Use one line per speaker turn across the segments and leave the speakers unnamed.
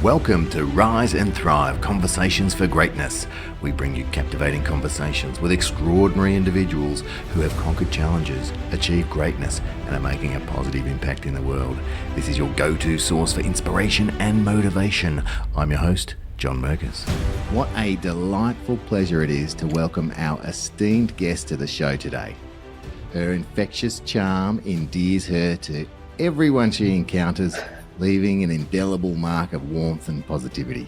Welcome to Rise and Thrive, Conversations for Greatness. We bring you captivating conversations with extraordinary individuals who have conquered challenges, achieved greatness, and are making a positive impact in the world. This is your go-to source for inspiration and motivation. I'm your host, John Merkers. What a delightful pleasure it is to welcome our esteemed guest to the show today. Her infectious charm endears her to everyone she encounters, leaving an indelible mark of warmth and positivity.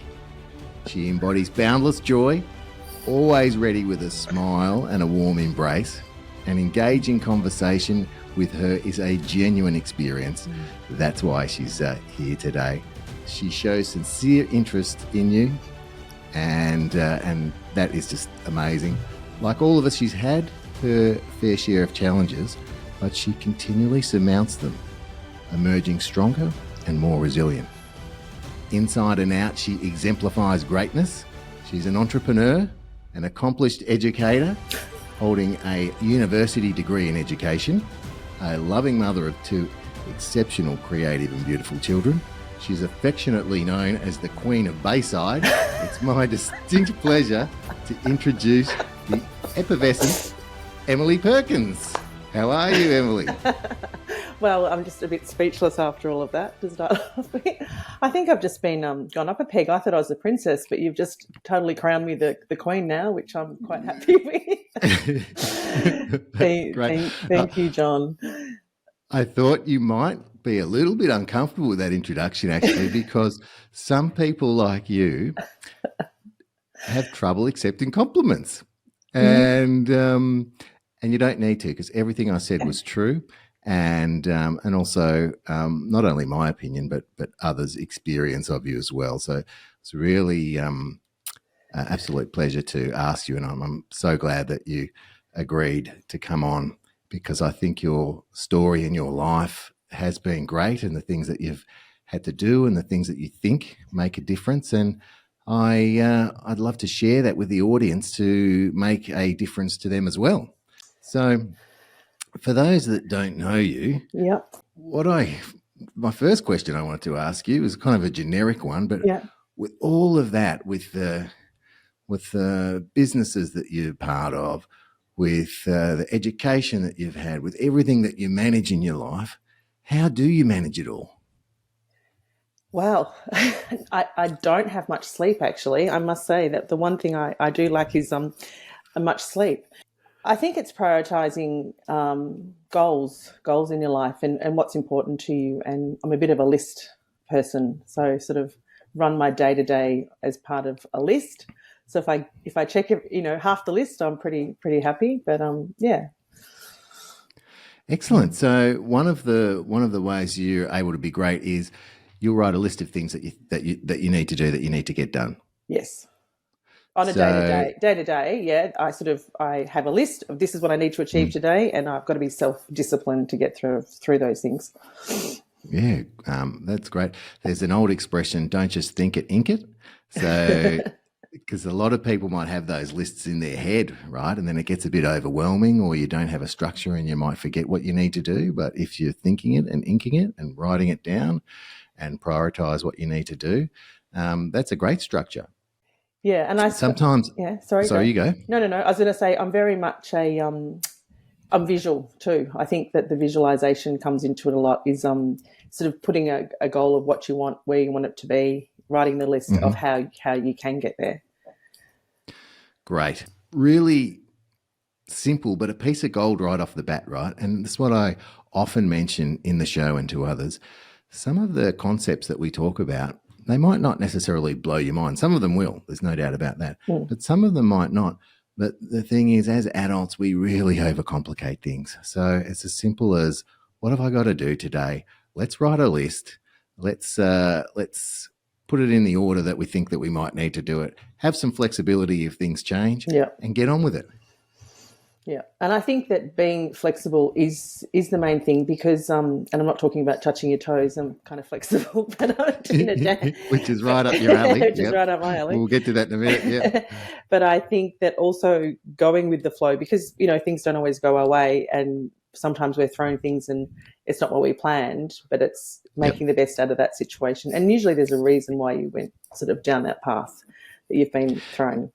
She embodies boundless joy, always ready with a smile and a warm embrace. An engaging conversation with her is a genuine experience. That's why she's here today. She shows sincere interest in you, and that is just amazing. Like all of us, she's had her fair share of challenges, but she continually surmounts them, emerging stronger and more resilient. Inside and out, she exemplifies greatness. She's an entrepreneur, an accomplished educator, holding a university degree in education, a loving mother of two exceptional, creative and beautiful children. She's affectionately known as the Queen of Bayside. It's my distinct pleasure to introduce the effervescent Emily Perkins. How are you, Emily?
Well, I'm just a bit speechless after all of that to start off with. I think I've just been gone up a peg. I thought I was a princess, but you've just totally crowned me the queen now, which I'm quite happy with. Thank you, John.
I thought you might be a little bit uncomfortable with that introduction, actually, because some people like you have trouble accepting compliments. And you don't need to, because everything I said was true. And also not only my opinion, but others' experience of you as well. So it's really an absolute pleasure to ask you, and I'm so glad that you agreed to come on, because I think your story and your life has been great, and the things that you've had to do and the things that you think make a difference. And I'd love to share that with the audience to make a difference to them as well. So for those that don't know you, my first question I wanted to ask you is kind of a generic one, but with all of that, with the businesses that you're part of, with the education that you've had, with everything that you manage in your life, how do you manage it all?
Well, I don't have much sleep, actually. I must say that the one thing I do lack is much sleep. I think it's prioritising goals in your life and what's important to you. And I'm a bit of a list person, so sort of run my day-to-day as part of a list. So if I check half the list, I'm pretty happy. But yeah.
Excellent. So one of the ways you're able to be great is you'll write a list of things that you need to do, that you need to get done.
Yes. On a day to day, I have a list of this is what I need to achieve today, and I've got to be self-disciplined to get through those things.
Yeah, that's great. There's an old expression, don't just think it, ink it. So, because a lot of people might have those lists in their head, right? And then it gets a bit overwhelming, or you don't have a structure and you might forget what you need to do. But if you're thinking it and inking it and writing it down and prioritize what you need to do, that's a great structure.
Yeah, and
sometimes.
Yeah, sorry.
You go.
No. I was going to say I'm very much I'm visual too. I think that the visualization comes into it a lot. Is sort of putting a goal of what you want, where you want it to be, writing the list of how you can get there.
Great, really simple, but a piece of gold right off the bat, right? And that's what I often mention in the show and to others. Some of the concepts that we talk about, they might not necessarily blow your mind. Some of them will, there's no doubt about that. But some of them might not. But the thing is, as adults, we really overcomplicate things. So it's as simple as, what have I got to do today? Let's write a list. Let's put it in the order that we think that we might need to do it. Have some flexibility if things change, and get on with it.
Yeah, and I think that being flexible is the main thing, because and I'm not talking about touching your toes. I'm kind of flexible, but in a day,
which is right up your alley.
Which is right up my alley.
We'll get to that in a minute. Yeah,
but I think that also going with the flow, because things don't always go our way, and sometimes we're throwing things and it's not what we planned, but it's
Yep.
making the best out of that situation. And usually there's a reason why you went sort of down that path that you've been thrown.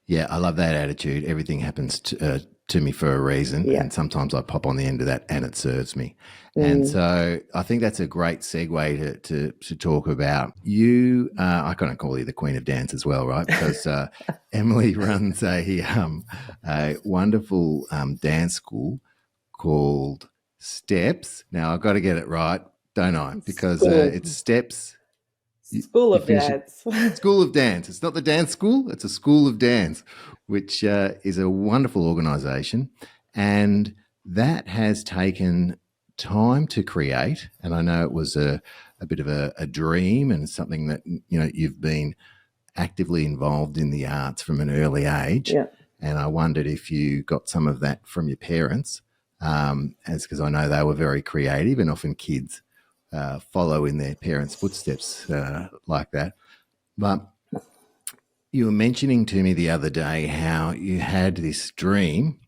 Yeah, I love that attitude. Everything happens to me for a reason,
Yeah.
and sometimes I pop on the end of that, and it serves me. And
Mm.
so I think that's a great segue to talk about you. I kind of call you the Queen of Dance as well, right? Because Emily runs a wonderful dance school called Steps. Now I've got to get it right, don't I? Because it's Steps.
School
You
of
finish it.
Dance.
School of Dance. It's not the dance school, it's a school of dance, which is a wonderful organisation. And that has taken time to create. And I know it was a bit of a dream and something that, you've been actively involved in the arts from an early age.
Yeah.
And I wondered if you got some of that from your parents, as because I know they were very creative and often kids follow in their parents' footsteps like that. But you were mentioning to me the other day how you had this dream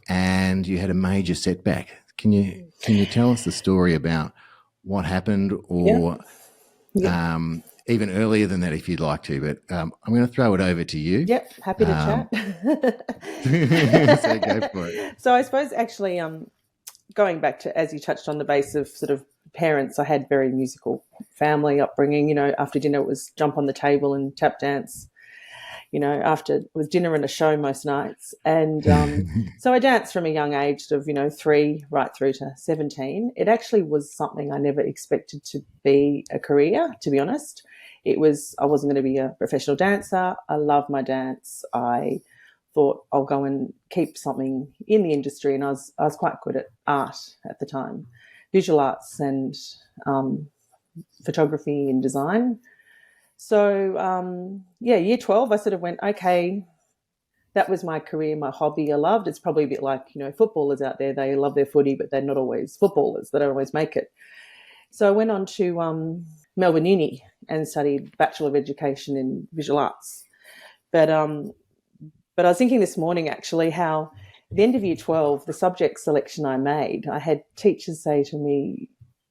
and you had a major setback. Can you tell us the story about what happened,
Yeah.
or
Yeah.
even earlier than that if you'd like to? But I'm going to throw it over to you.
Yep. Happy to chat.
So go for it.
So I suppose actually going back to, as you touched on, the base of sort of parents, I had very musical family upbringing. After dinner it was jump on the table and tap dance. After it was dinner and a show most nights. And so I danced from a young age of, 3 right through to 17. It actually was something I never expected to be a career, to be honest. I wasn't going to be a professional dancer. I love my dance. I thought I'll go and keep something in the industry. And I was quite good at art at the time, visual arts and photography and design. So, year 12, I sort of went, okay, that was my career, my hobby I loved. It's probably a bit like, footballers out there. They love their footy, but they're not always footballers. They don't always make it. So I went on to Melbourne Uni and studied Bachelor of Education in Visual Arts. But I was thinking this morning, actually, how at the end of year 12, the subject selection I made, I had teachers say to me,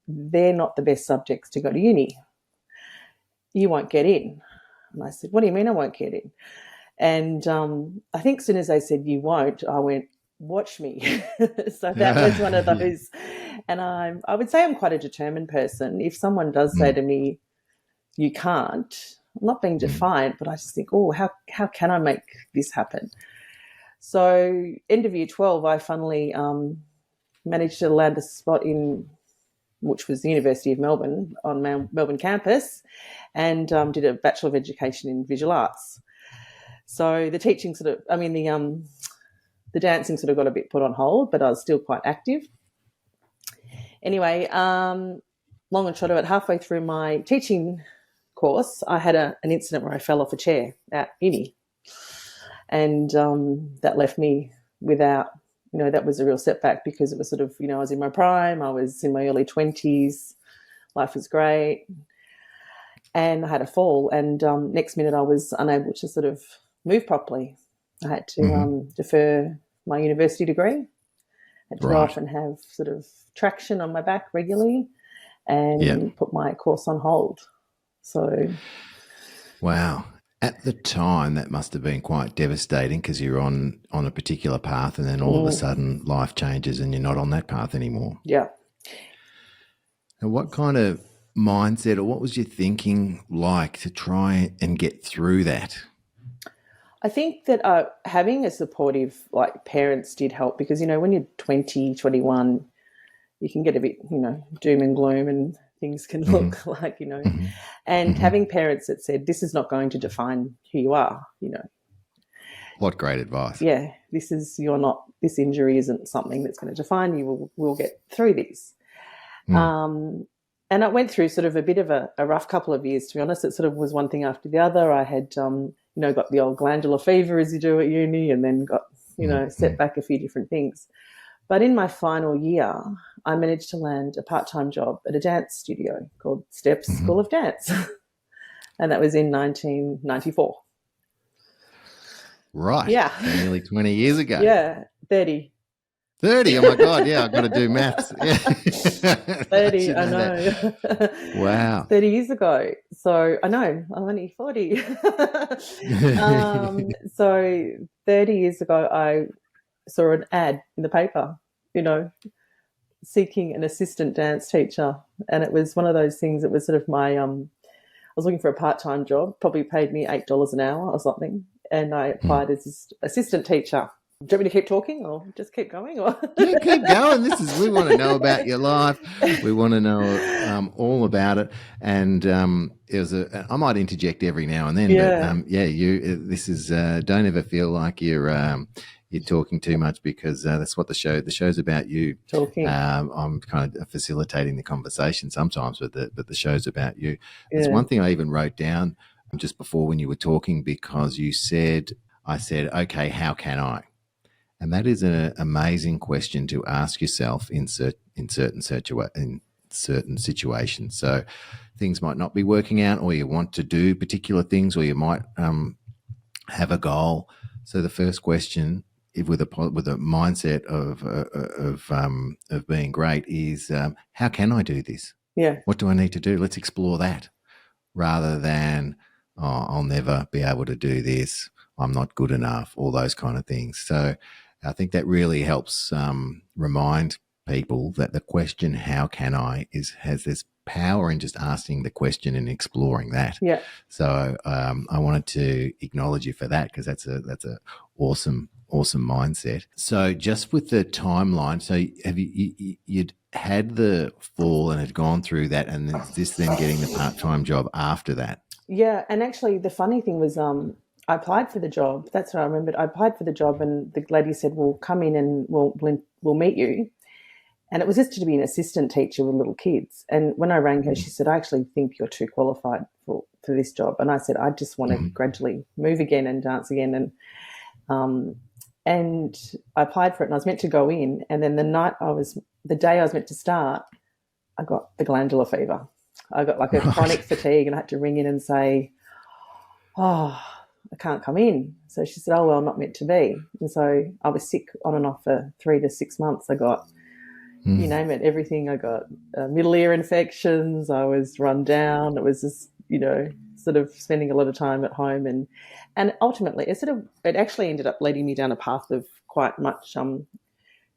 they're not the best subjects to go to uni. You won't get in. And I said, what do you mean I won't get in? And I think as soon as they said you won't, I went, watch me. So that was one of those. And I would say I'm quite a determined person. If someone does say to me, you can't, I'm not being defiant, but I just think, oh, how can I make this happen? So end of year 12, I funnily managed to land a spot which was the University of Melbourne, on Melbourne campus, and did a Bachelor of Education in Visual Arts. So the teaching the dancing sort of got a bit put on hold, but I was still quite active. Anyway, long and short of it, halfway through my teaching course, I had an incident where I fell off a chair at uni, and that left me without, that was a real setback, because it was sort of, I was in my prime, I was in my early 20s, life was great, and I had a fall, and next minute I was unable to sort of move properly. I had to defer my university degree. I had to go off and have sort of traction on my back regularly and put my course on hold. So,
wow. At the time, that must have been quite devastating, because you're on a particular path, and then all of a sudden life changes and you're not on that path anymore.
Yeah.
And what kind of mindset, or what was your thinking like to try and get through that?
I think that having a supportive parents did help, because, when you're 20, 21, you can get a bit, doom and gloom, and things can look like, and having parents that said, this is not going to define who you are,
What great advice.
Yeah, this injury isn't something that's going to define you. We'll get through this. And I went through sort of a bit of a rough couple of years, to be honest. It sort of was one thing after the other. I had, got the old glandular fever, as you do at uni, and then got, set back a few different things. But in my final year, I managed to land a part-time job at a dance studio called Steps School of Dance. And that was in 1994.
Right.
Yeah.
So nearly 20 years ago.
Yeah, 30.
30. Oh my God. Yeah, I've got to do maths. Yeah. I
30,
should
I
know that.
know.
Wow.
30 years ago. So I know, I'm only 40. So 30 years ago, I saw an ad in the paper, you know, seeking an assistant dance teacher. And it was one of those things, it was sort of I was looking for a part-time job, probably paid me $8 an hour or something. And I
Hmm.
applied as assistant teacher. Do you want me to keep talking or just keep going? Or
Yeah, keep going. We want to know about your life. We want to know all about it. And I might interject every now and then, but
yeah,
this is, don't ever feel like you're talking too much, because that's what the show's about you.
talking.
I'm kind of facilitating the conversation sometimes, but the show's about you. There's
Yeah,
one thing I even wrote down just before when you were talking, because I said, okay, how can I? And that is an amazing question to ask yourself in certain situations. So things might not be working out, or you want to do particular things, or you might have a goal. So the first question, if with a mindset of being great, is how can I do this?
yeah,
What do I need to do? Let's explore that, rather than, oh, I'll never be able to do this, I'm not good enough, all those kind of things. So I think that really helps remind people that the question, how can I, has this power in just asking the question and exploring that.
yeah.
So I wanted to acknowledge you for that, because that's a awesome mindset. So just with the timeline, so have you'd had the fall and had gone through that, and then getting the part-time job after that?
Yeah, and actually, the funny thing was, I applied for the job. That's what I remembered. I applied for the job, and the lady said, "Well, come in and we'll meet you." And it was just to be an assistant teacher with little kids. And when I rang her, she said, "I actually think you're too qualified for this job." And I said, "I just want to
Mm-hmm.
gradually move again and dance again." Um, and I applied for it, and I was meant to go in. And then the day I was meant to start, I got the glandular fever. I got like a chronic
Right.
fatigue, and I had to ring in and say, "Oh, I can't come in." So she said, "Oh, well, I'm not meant to be." And so I was sick on and off for 3 to 6 months. I got, you
Mm.
name it, everything. I got middle ear infections. I was run down. It was just, sort of spending a lot of time at home. And ultimately, it actually ended up leading me down a path of quite much, going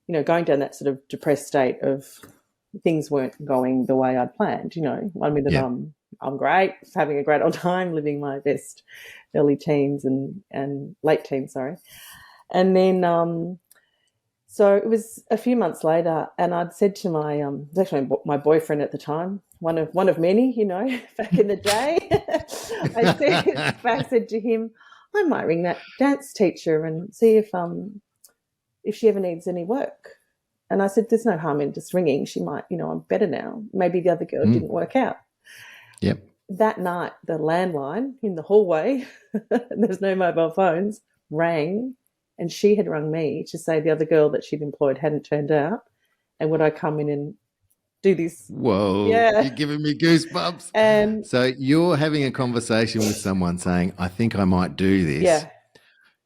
down that sort of depressed state of things weren't going the way I'd planned. One minute
Yeah.
I'm great, having a great old time, living my best early teens and late teens, sorry. And then so it was a few months later, and I'd said to my it was actually my boyfriend at the time, one of many, back in the day. I said to him, I might ring that dance teacher and see if she ever needs any work. And I said, there's no harm in just ringing. She might, I'm better now. Maybe the other girl
Mm.
didn't work out.
Yep.
That night, the landline in the hallway, there's no mobile phones, rang, and she had rung me to say the other girl that she'd employed hadn't turned out, and would I come in and do this?
Whoa,
Yeah.
you're giving me goosebumps.
And
So you're having a conversation with someone saying, I think I might do this.
yeah,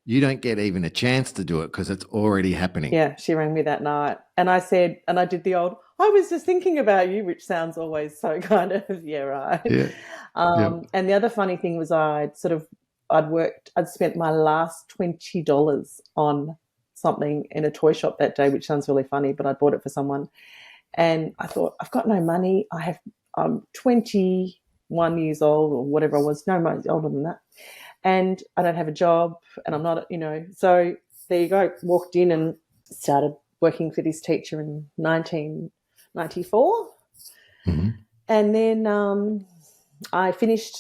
You don't get even a chance to do it because it's already happening.
yeah, she rang me that night. And I said, and I did the old, I was just thinking about you, which sounds always so kind of, yeah, right.
Yeah. Yep.
And the other funny thing was I'd spent my last $20 on something in a toy shop that day, which sounds really funny, but I bought it for someone. And I thought, I've got no money. I'm 21 years old or whatever I was, no, more older than that. And I don't have a job and I'm not, so there you go. Walked in and started working for this teacher in 1994.
Mm-hmm.
And then I finished,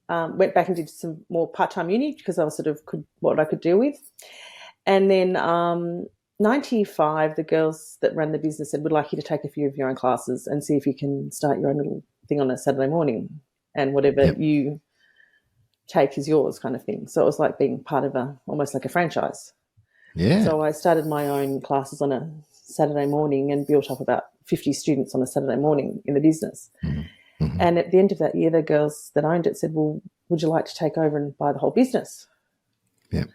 went back and did some more part-time uni because I was what I could deal with. And then 95, the girls that ran the business said, we'd like you to take a few of your own classes and see if you can start your own little thing on a Saturday morning, and whatever
Yep.
you take is yours kind of thing. So it was like being part of almost like a franchise.
Yeah.
So I started my own classes on a Saturday morning and built up about 50 students on a Saturday morning in the business.
Mm-hmm. Mm-hmm.
And at the end of that year, the girls that owned it said, well, would you like to take over and buy the whole business?
Yep.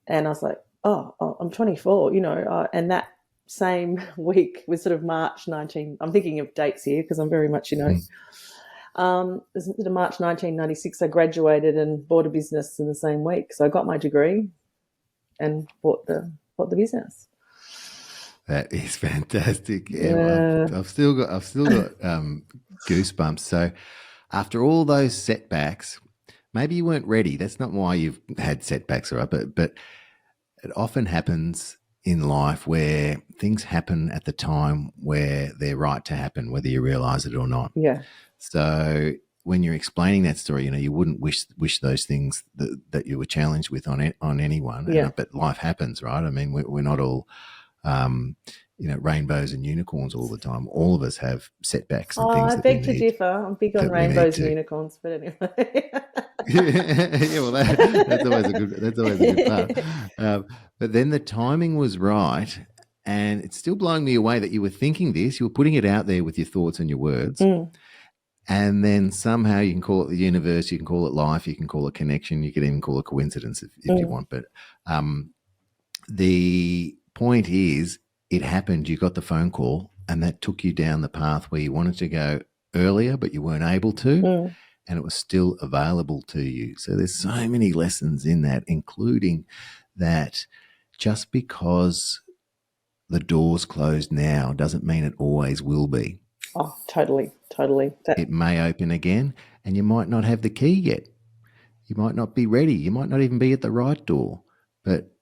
And I was like, oh I'm 24, and that same week was sort of March 19. I'm thinking of dates here because I'm very much, it was March 1996. I graduated and bought a business in the same week. So I got my degree and bought the business.
That is fantastic.
Yeah.
I've still got goosebumps. So after all those setbacks, maybe you weren't ready. That's not why you've had setbacks, right? But it often happens in life where things happen at the time where they're right to happen, whether you realize it or not.
Yeah.
So when you're explaining that story, you wouldn't wish those things that you were challenged with on anyone.
Yeah.
But life happens, right? I mean, we're not all, rainbows and unicorns all the time. All of us have setbacks and
Oh,
things
I
that we
beg to
need
differ. I'm big on
that we need
rainbows and
to.
unicorns, but anyway.
Yeah, well, that's always a good part. But then the timing was right, and it's still blowing me away that you were thinking this. You were putting it out there with your thoughts and your words, and then somehow you can call it the universe, you can call it life, you can call it connection, you can even call it coincidence if you want. But the point is, it happened. You got the phone call, and that took you down the path where you wanted to go earlier, but you weren't able to. And it was still available to you. So there's so many lessons in that, including that just because the door's closed now doesn't mean it always will be.
Oh, totally.
It may open again, and you might not have the key yet. You might not be ready. You might not even be at the right door. But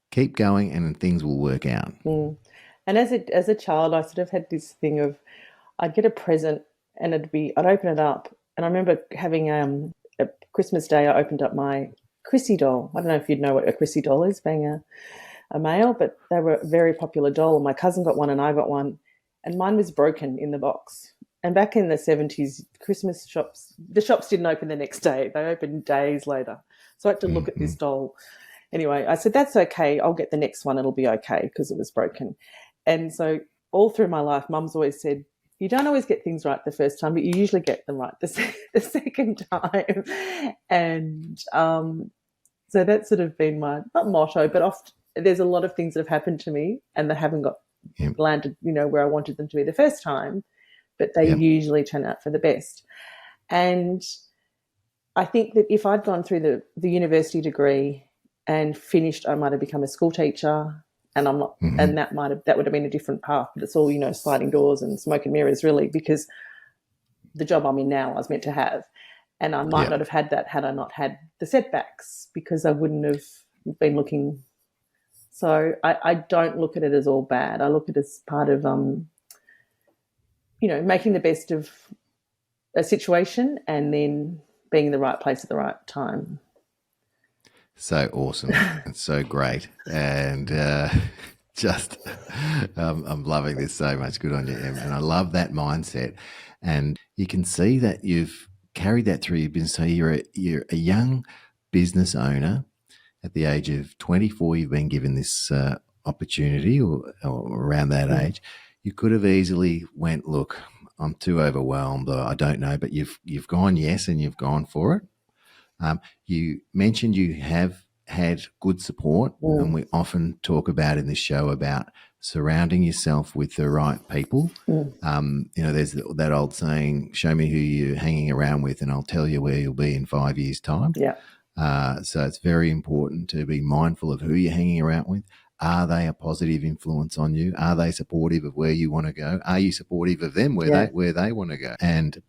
keep going and things will work out.
And as a child, I sort of had this thing of I'd get a present and I'd open it up, and I remember having a Christmas Day. I opened up my Chrissy doll. I don't know if you'd know what a Chrissy doll is, being a male, but they were a very popular doll. And my cousin got one, and I got one, and mine was broken in the box. And back in the 70s, the shops didn't open the next day; they opened days later. So I had to look at this doll. Anyway, I said, that's okay. I'll get the next one. It'll be okay because it was broken. And so all through my life, Mum's always said, you don't always get things right the first time, but you usually get them right the second time. And so that's sort of been my, not motto, but often there's a lot of things that have happened to me and that haven't landed, where I wanted them to be the first time, but they usually turn out for the best. And I think that if I'd gone through the university degree and finished, I might have become a school teacher, and I'm not, and that would have been a different path. But it's all, sliding doors and smoke and mirrors, really, because the job I'm in now I was meant to have, and I might not have had that had I not had the setbacks, because I wouldn't have been looking. So I don't look at it as all bad. I look at it as part of, making the best of a situation and then being in the right place at the right time.
So awesome. It's so great. And I'm loving this so much. Good on you, Em. And I love that mindset. And you can see that you've carried that through. You're a young business owner at the age of 24. You've been given this opportunity or around that age. You could have easily went, look, I'm too overwhelmed, or I don't know, but you've gone yes, and you've gone for it. You mentioned you have had good support, and we often talk about in this show about surrounding yourself with the right people. There's that old saying, show me who you're hanging around with and I'll tell you where you'll be in 5 years' time.
Yeah.
So it's very important to be mindful of who you're hanging around with. Are they a positive influence on you? Are they supportive of where you want to go? Are you supportive of them where they want to go? And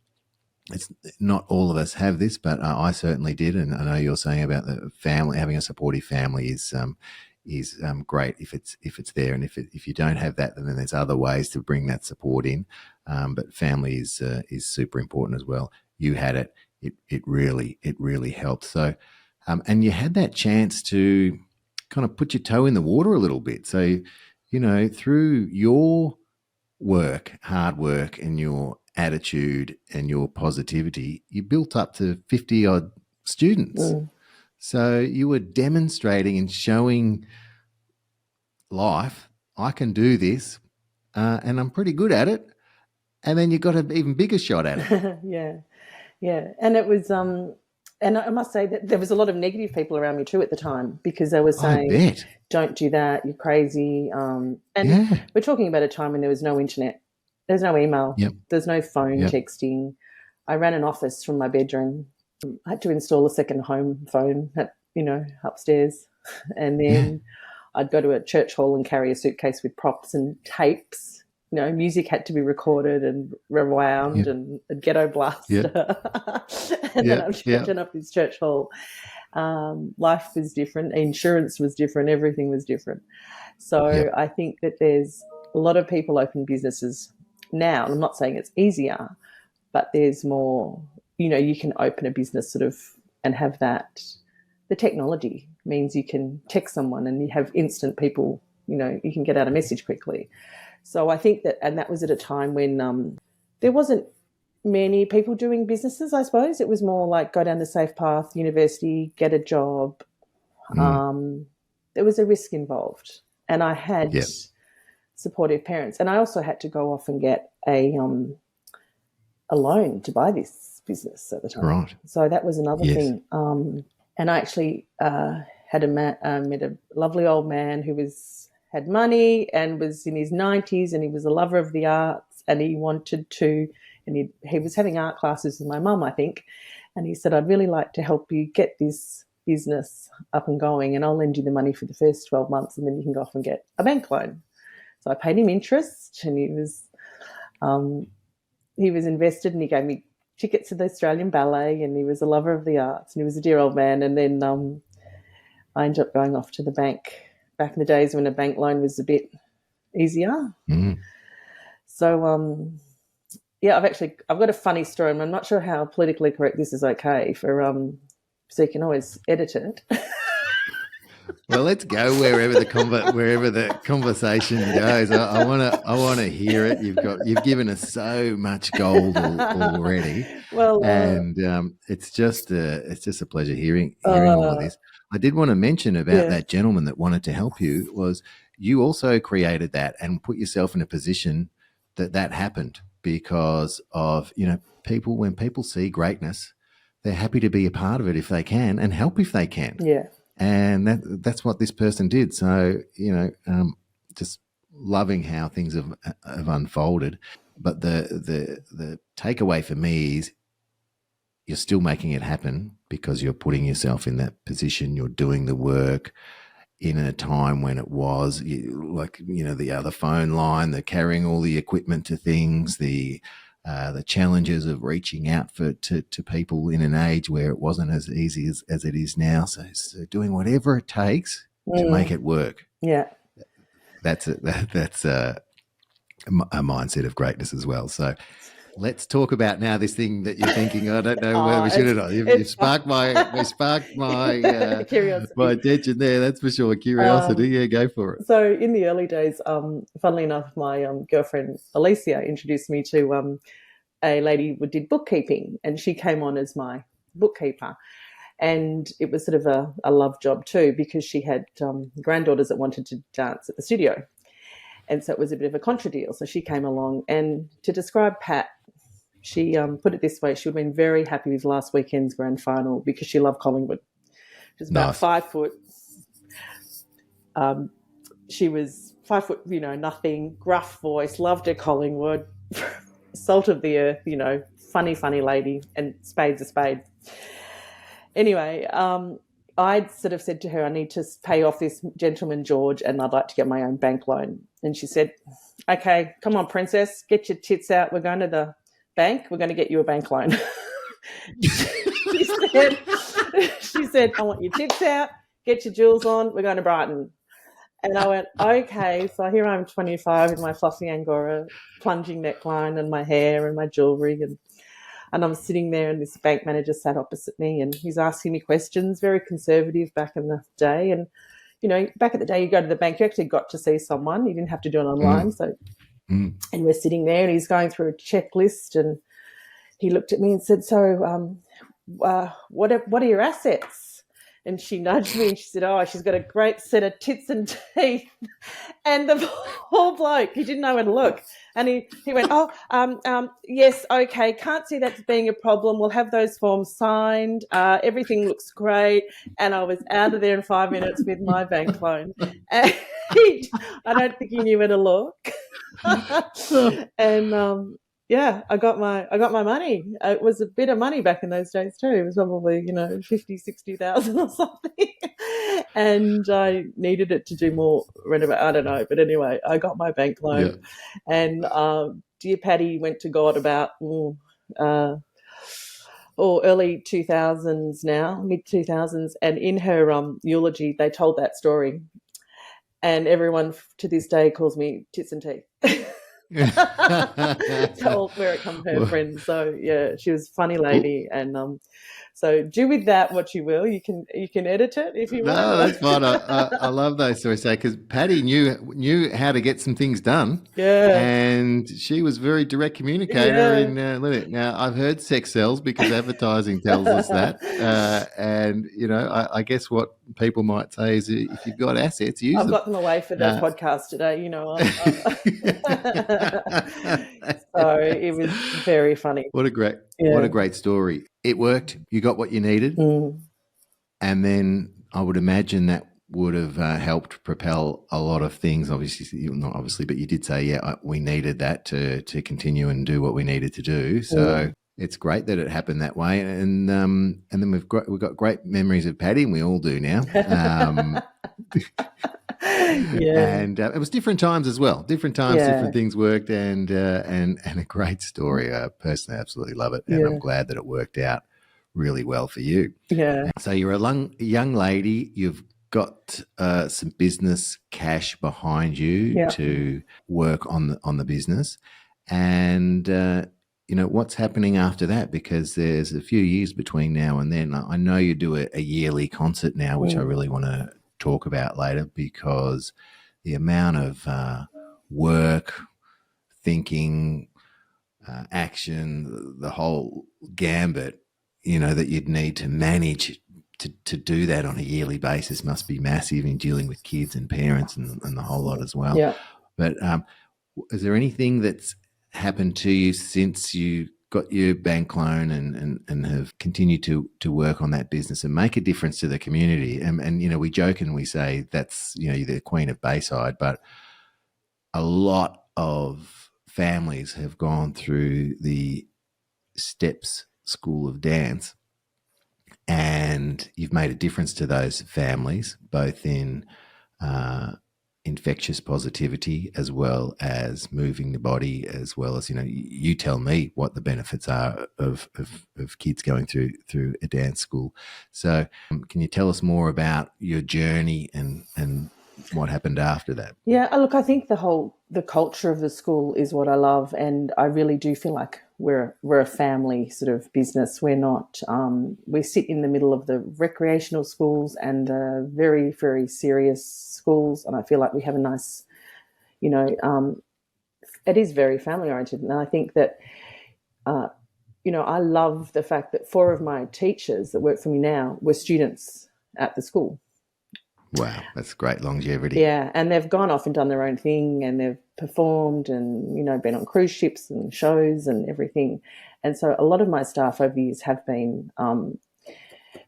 it's not all of us have this, but I certainly did. And I know you're saying about the family, having a supportive family is great if it's there. And if you don't have that, then there's other ways to bring that support in. But family is super important as well. You had it. It really helped. So, and you had that chance to kind of put your toe in the water a little bit. So, through your hard work, and your attitude and your positivity, you built up to 50 odd students. So you were demonstrating and showing life, I can do this, and I'm pretty good at it. And then you got an even bigger shot at it.
Yeah. And it was And I must say that there was a lot of negative people around me too at the time, because they were
I
saying,
bet.
don't do that, you're crazy. And
Yeah.
we're talking about a time when there was no internet, there's no email,
Yep.
there's no phone
Yep.
texting. I ran an office from my bedroom. I had to install a second home phone upstairs. And
Yeah.
then I'd go to a church hall and carry a suitcase with props and tapes. Music had to be recorded and rewound,
Yep.
and a ghetto blaster.
Yep.
And then
Yep.
I'd turn up this church hall. Life was different. Insurance was different. Everything was different. So
Yep.
I think that there's a lot of people open businesses now. I'm not saying it's easier, but there's more, you can open a business sort of and have that. The technology means you can text someone and you have instant people, you can get out a message quickly. So I think that, and that was at a time when there wasn't many people doing businesses, I suppose. It was more like go down the safe path, university, get a job. There was a risk involved. And I had
Yep.
supportive parents. And I also had to go off and get a loan to buy this business at the time.
Right.
So that was another
Yes.
thing. And I actually met a lovely old man who had money and was in his 90s, and he was a lover of the arts, and he wanted to, and he was having art classes with my mum, I think, and he said, I'd really like to help you get this business up and going, and I'll lend you the money for the first 12 months, and then you can go off and get a bank loan. So I paid him interest, and he was invested, and he gave me tickets to the Australian Ballet, and he was a lover of the arts, and he was a dear old man. And then I ended up going off to the bank back in the days when a bank loan was a bit easier. So, I've got a funny story, and I'm not sure how politically correct this is okay so you can always edit it.
Well, let's go wherever the conversation goes. I want to hear it. You've given us so much gold already.
Well,
and it's just a pleasure hearing all of this. I did want to mention about that gentleman that wanted to help you. Was you also created that and put yourself in a position that happened because of people. When people see greatness, they're happy to be a part of it if they can and help if they can.
Yeah.
And that's what this person did. So, just loving how things have unfolded. But the takeaway for me is you're still making it happen because you're putting yourself in that position. You're doing the work in a time when it was the other phone line, the carrying all the equipment to things, the challenges of reaching out to people in an age where it wasn't as easy as it is now. So doing whatever it takes to make it work.
Yeah.
That's a mindset of greatness as well. So let's talk about now this thing that you're thinking. I don't know whether we should or not. You've sparked my
curiosity.
My attention there. That's for sure. Curiosity. Yeah, go for it.
So in the early days, funnily enough, my girlfriend Alicia introduced me to a lady who did bookkeeping, and she came on as my bookkeeper. And it was sort of a love job too, because she had granddaughters that wanted to dance at the studio. And so it was a bit of a contra deal. So she came along, and to describe Pat, she put it this way: she would have been very happy with last weekend's grand final because she loved Collingwood. She was about 5 foot. She was 5 foot, nothing, gruff voice, loved her Collingwood, salt of the earth, funny lady, and spade's a spade. Anyway, I'd sort of said to her, I need to pay off this gentleman, George, and I'd like to get my own bank loan. And she said, okay, come on, princess, get your tits out. We're going to the bank. We're going to get you a bank loan. she said, I want your tits out, get your jewels on. We're going to Brighton. And I went, okay. So here I'm 25 in my fluffy Angora, plunging neckline and my hair and my jewellery. And I'm sitting there, and this bank manager sat opposite me, and he's asking me questions, very conservative back in the day. And, back in the day, you go to the bank, you actually got to see someone. You didn't have to do it online. And we're sitting there, and he's going through a checklist, and he looked at me and said, so what are your assets? and she nudged me and she said, "Oh, she's got a great set of tits and teeth." And the poor bloke, he didn't know where to look. And he went, "Oh, yes, okay, can't see that being a problem. We'll have those forms signed. Everything looks great." And I was out of there in 5 minutes with my bank loan. And I don't think he knew where to look. And yeah, I got my money. It was a bit of money back in those days too. It was probably 50,000-60,000 or something, and I needed it to do more renovate. I don't know, but anyway, I got my bank loan, and dear Patty went to God about early 2000s now, mid 2000s, and in her eulogy they told that story, and everyone to this day calls me Tits and Teeth. So where it come her friend. So yeah, she was a funny lady, and so do with that what you will. You can edit it if you want.
No, that's fine. I love those stories, because Patty knew how to get some things done.
Yeah,
and she was a very direct communicator in limit. Now, I've heard sex sells because advertising tells us that, and I guess what people might say is if you've got assets, use them.
I've got them away for the podcast today. So it was very funny.
What a great story. It worked. You got what you needed. And then I would imagine that would have helped propel a lot of things. Obviously, not obviously, but you did say, we needed that to continue and do what we needed to do. So it's great that it happened that way. And then we've got great memories of Patty, and we all do now. And it was different times as well. Different times, different things worked, and a great story. I personally absolutely love it, and I'm glad that it worked out really well for you.
Yeah.
So you're a young lady. You've got some business cash behind you to work on the business, and what's happening after that, because there's a few years between now and then. I know you do a yearly concert now, which I really want to talk about later, because the amount of work, thinking, action, the whole gambit, that you'd need to manage to do that on a yearly basis must be massive, in dealing with kids and parents and the whole lot as well.
Yeah.
But is there anything that's happened to you since you got your bank loan and have continued to work on that business and make a difference to the community? And we joke and we say that's, you're the queen of Bayside, but a lot of families have gone through the Steps School of Dance, and you've made a difference to those families, both in infectious positivity as well as moving the body, as well as, you tell me what the benefits are of kids going through a dance school. So can you tell us more about your journey and what happened after that?
Yeah, look, I think the culture of the school is what I love, and I really do feel like we're a family sort of business. We're not we sit in the middle of the recreational schools and the very, very serious schools, and I feel like we have a nice, it is very family oriented, and I think that I love the fact that 4 of my teachers that work for me now were students at the school.
Wow, that's great longevity.
Yeah, and they've gone off and done their own thing, and they've performed and, been on cruise ships and shows and everything. And so a lot of my staff over the years have been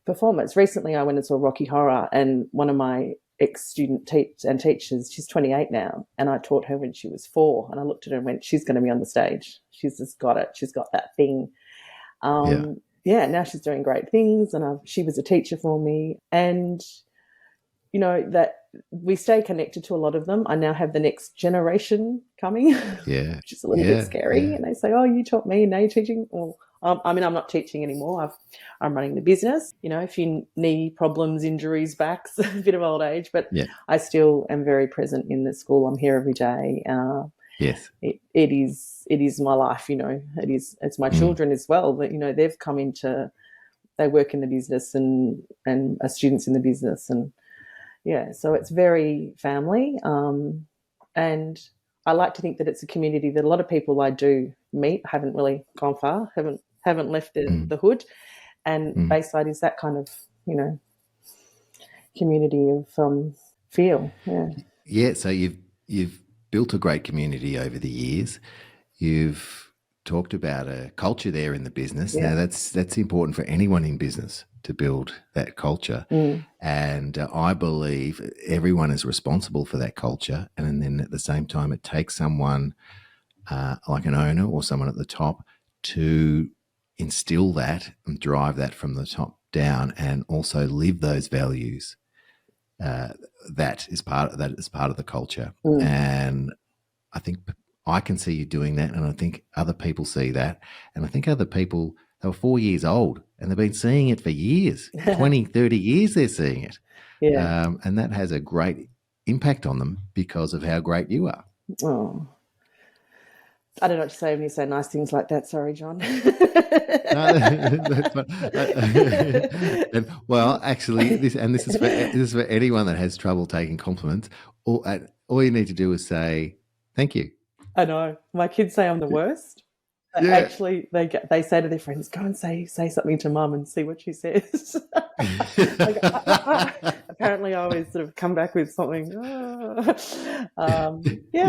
performers. Recently I went and saw Rocky Horror, and one of my ex-student teachers, she's 28 now, and I taught her when she was 4, and I looked at her and went, she's going to be on the stage. She's just got it. She's got that thing. Now she's doing great things, and she was a teacher for me. And that we stay connected to a lot of them. I now have the next generation coming, which is a little bit scary. And they say, "Oh, you taught me, and now you're teaching." Well, I'm not teaching anymore. I'm running the business. If you knee problems, injuries, backs, a bit of old age, but I still am very present in the school. I'm here every day.
Yes,
it is my life. It's my children as well. That they've come they work in the business and are students in the business, and so it's very family, and I like to think that it's a community that a lot of people I do meet haven't really gone far, haven't left the hood, and Bayside is that kind of community of feel. Yeah.
Yeah, so you've built a great community over the years. You've talked about a culture there in the business.
Yeah.
Now that's important for anyone in business to build that culture, and I believe everyone is responsible for that culture. And then at the same time, it takes someone like an owner or someone at the top to instill that and drive that from the top down, and also live those values. That is part of the culture, and I think I can see you doing that, and I think other people see that, and I think other people, they were 4 years old and they've been seeing it for years, 20, 30 years they're seeing it,
Yeah.
and that has a great impact on them because of how great you are.
Oh, I don't know what to say when you say nice things like that. Sorry, John.
No, that's fine. Well, actually, this is for anyone that has trouble taking compliments. All you need to do is say thank you.
I know. My kids say I'm the worst.
Yeah.
Actually, they say to their friends, "Go and say something to Mum and see what she says." Like, apparently, I always sort of come back with something. Yeah,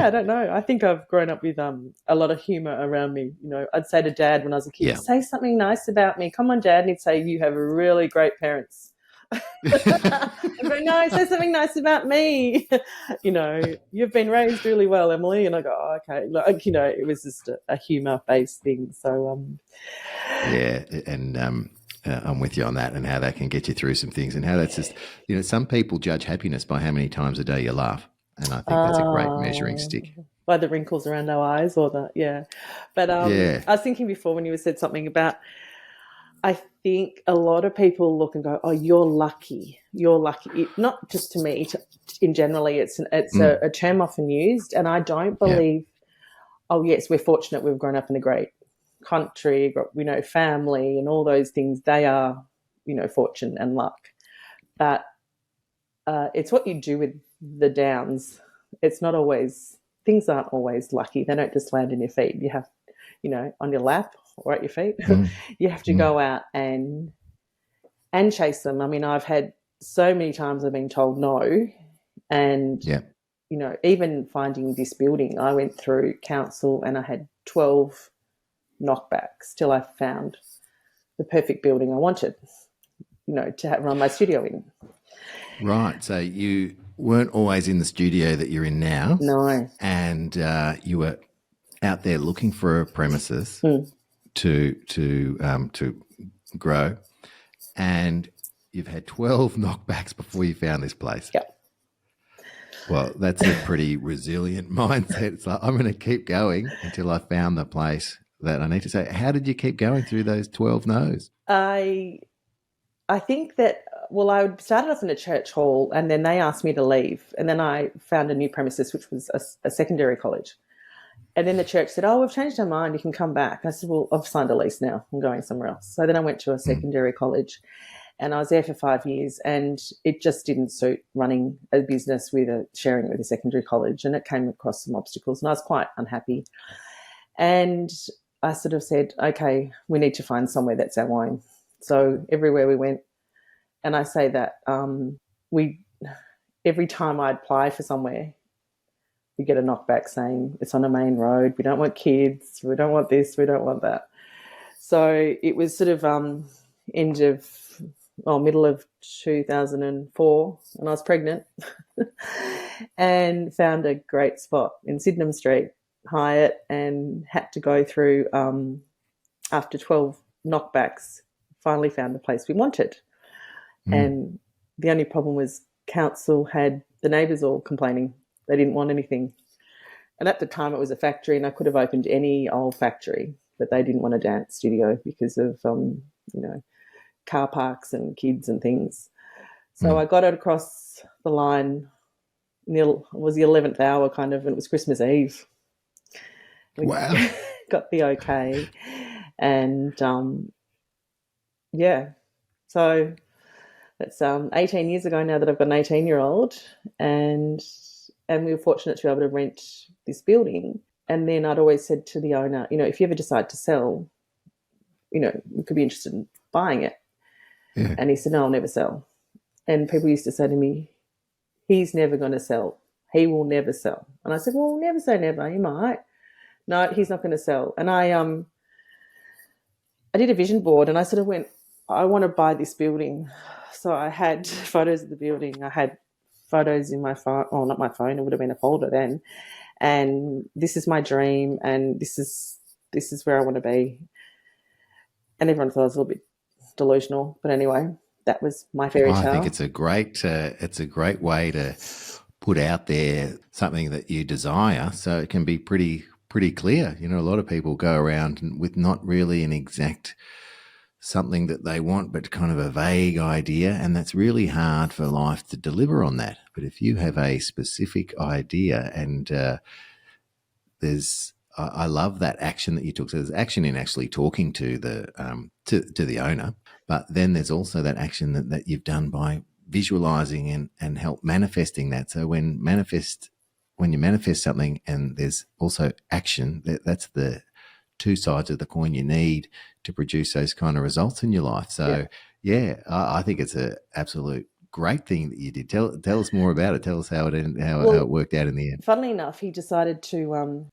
I don't know. I think I've grown up with a lot of humour around me. You know, I'd say to Dad when I was a kid,
Yeah.
"Say something nice about me. Come on, Dad." And he'd say, "You have really great parents." I'd go, "No, say something nice about me." You know, "You've been raised really well, Emily." And I go, "Oh, okay." Like, you know, it was just a humour-based thing. So,
Yeah, and I'm with you on that, and how that can get you through some things, and how that's just, some people judge happiness by how many times a day you laugh, and I think that's a great measuring stick.
by the wrinkles around our eyes, or the yeah. But
Yeah.
I was thinking before when you said something about, I think a lot of people look and go, "Oh, you're lucky. You're lucky." Not just to me, in generally, it's a term often used, and I don't
Yeah.
believe. Oh, yes, we're fortunate. We've grown up in a great country, got, family, and all those things. They are, fortune and luck. But it's what you do with the downs. It's not always, things aren't always lucky. They don't just land in your feet. You have, on your lap or at your feet. You have to go out and chase them. I mean, I've had so many times I've been told no, and
Yeah.
even finding this building, I went through council and I had 12 knockbacks till I found the perfect building I wanted, to run my studio in.
Right. So you weren't always in the studio that you're in now.
No.
And you were out there looking for a premises to grow, and you've had 12 knockbacks before you found this place.
Yep.
Well, that's a pretty resilient mindset. It's like, I'm going to keep going until I found the place that I need to. Say, how did you keep going through those 12 no's?
I think that, well, I started off in a church hall, and then they asked me to leave, and then I found a new premises, which was a secondary college. And then the church said, "Oh, we've changed our mind. You can come back." I said, "Well, I've signed a lease now. I'm going somewhere else." So then I went to a secondary college, and I was there for 5 years, and it just didn't suit running a business sharing it with a secondary college, and it came across some obstacles, and I was quite unhappy. And I sort of said, "Okay, we need to find somewhere that's our own." So everywhere we went, and I say that every time I apply for somewhere, we get a knockback saying it's on a main road. We don't want kids. We don't want this. We don't want that. So it was sort of middle of 2004, and I was pregnant and found a great spot in Sydenham Street, Hyatt, and had to go through, after 12 knockbacks, finally found the place we wanted. And the only problem was council had the neighbours all complaining. They didn't want anything. And at the time it was a factory, and I could have opened any old factory, but they didn't want a dance studio because of, car parks and kids and things. So I got it across the line. It was the 11th hour kind of, and it was Christmas Eve.
Wow.
Got the okay. And, so that's 18 years ago now that I've got an 18-year-old, and we were fortunate to be able to rent this building. And then I'd always said to the owner, if you ever decide to sell, we could be interested in buying it. Yeah. And he said, "No, I'll never sell." And people used to say to me, he's never going to sell. He will never sell. And I said, well, never say never. He might. No, he's not going to sell. And I did a vision board, and I sort of went, I want to buy this building. So I had photos of the building. I had photos in my phone, well, not my phone, it would have been a folder then. And this is my dream, and this is where I want to be. And everyone thought I was a little bit delusional, but anyway, that was my fairy tale.
I think it's a great way to put out there something that you desire, so it can be pretty clear. You know, a lot of people go around with not really an exact something that they want, but kind of a vague idea, and that's really hard for life to deliver on that. But if you have a specific idea, and I love that action that you took. So there's action in actually talking to the owner, but then there's also that action that you've done by visualizing and help manifesting that. So when you manifest something and there's also action, that's the two sides of the coin you need to produce those kind of results in your life. So I think it's an absolute great thing that you did. Tell us more about it. Tell us how it worked out in the end.
Funnily enough, he decided to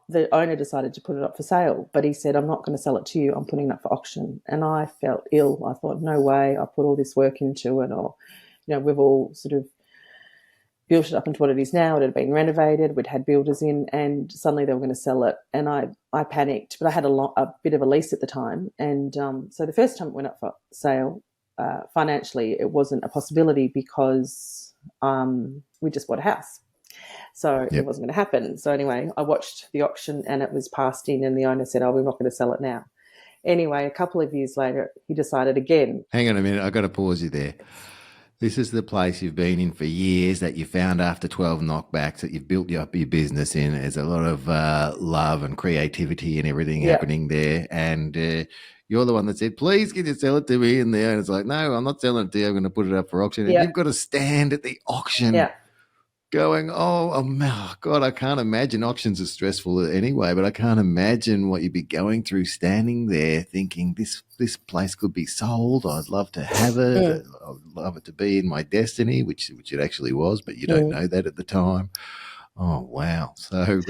the owner decided to put it up for sale, but he said, I'm not going to sell it to you, I'm putting it up for auction. And I felt ill. I thought, no way, I put all this work into it, or, you know, we've all sort of built it up into what it is now. It had been renovated, we'd had builders in, and suddenly they were going to sell it. And I panicked, but I had a bit of a lease at the time. And so the first time it went up for sale, financially it wasn't a possibility because we just bought a house. So it wasn't going to happen. So anyway, I watched the auction and it was passed in, and the owner said, oh, we're not going to sell it now. Anyway, a couple of years later, he decided again.
Hang on a minute, I've got to pause you there. This is the place you've been in for years, that you found after 12 knockbacks, that you've built up your business in. There's a lot of love and creativity and everything happening there. And you're the one that said, please, can you sell it to me? And the owner's like, no, I'm not selling it to you. I'm going to put it up for auction. And you've got to stand at the auction going, oh, God, I can't imagine. Auctions are stressful anyway, but I can't imagine what you'd be going through standing there thinking this place could be sold. I'd love to have it. I'd love it to be in my destiny, which it actually was, but you don't know that at the time. Oh, wow. So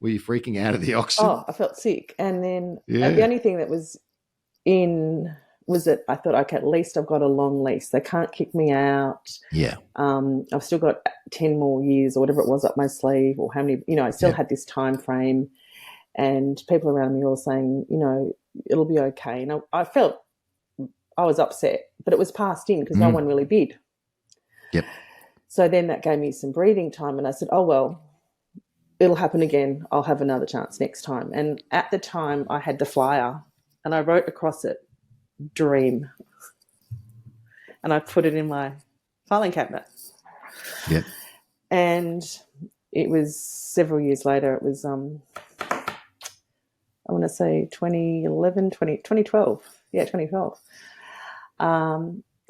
were you freaking out at the auction?
Oh, I felt sick. And then the only thing that was in was that I thought, okay, at least I've got a long lease. They can't kick me out.
Yeah.
I've still got 10 more years or whatever it was up my sleeve, or how many, you know, I still had this time frame, and people around me all saying, you know, it'll be okay. And I felt I was upset, but it was passed in because no one really bid.
Yep.
So then that gave me some breathing time, and I said, oh, well, it'll happen again. I'll have another chance next time. And at the time I had the flyer and I wrote across it, dream. And I put it in my filing cabinet.
Yep.
And it was several years later. It was, I want to say 2012. Yeah, 2012.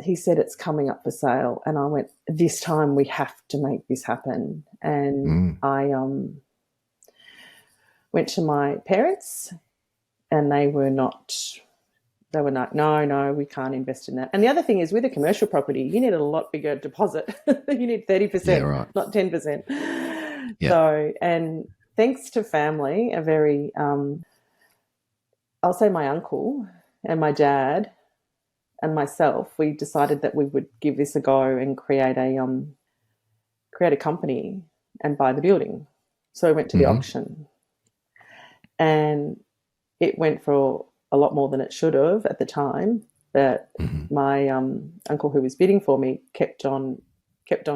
He said, it's coming up for sale. And I went, this time we have to make this happen. And I went to my parents, and they were like, no, we can't invest in that. And the other thing is, with a commercial property, you need a lot bigger deposit. You need 30%, not 10%. Yeah. So, and thanks to family, a very, I'll say my uncle and my dad and myself, we decided that we would give this a go and create a company and buy the building. So we went to the auction, and it went for a lot more than it should have at the time. But my uncle, who was bidding for me, kept on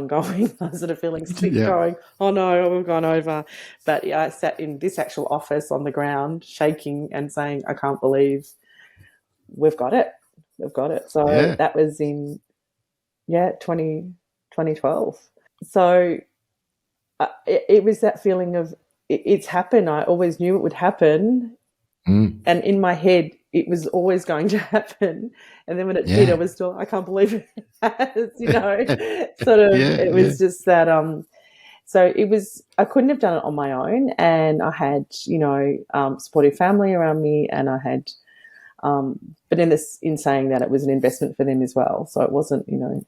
going. I was sort of feeling sick, going, oh no, we've gone over. But I sat in this actual office on the ground, shaking and saying, I can't believe we've got it. So that was in 2012. So it was that feeling of it's happened. I always knew it would happen. And in my head, it was always going to happen. And then when it did, I was still, I can't believe it has, you know, sort of, it was just that, so it was, I couldn't have done it on my own. And I had, you know, supportive family around me, and I had, but in saying that, it was an investment for them as well. So it wasn't, you know,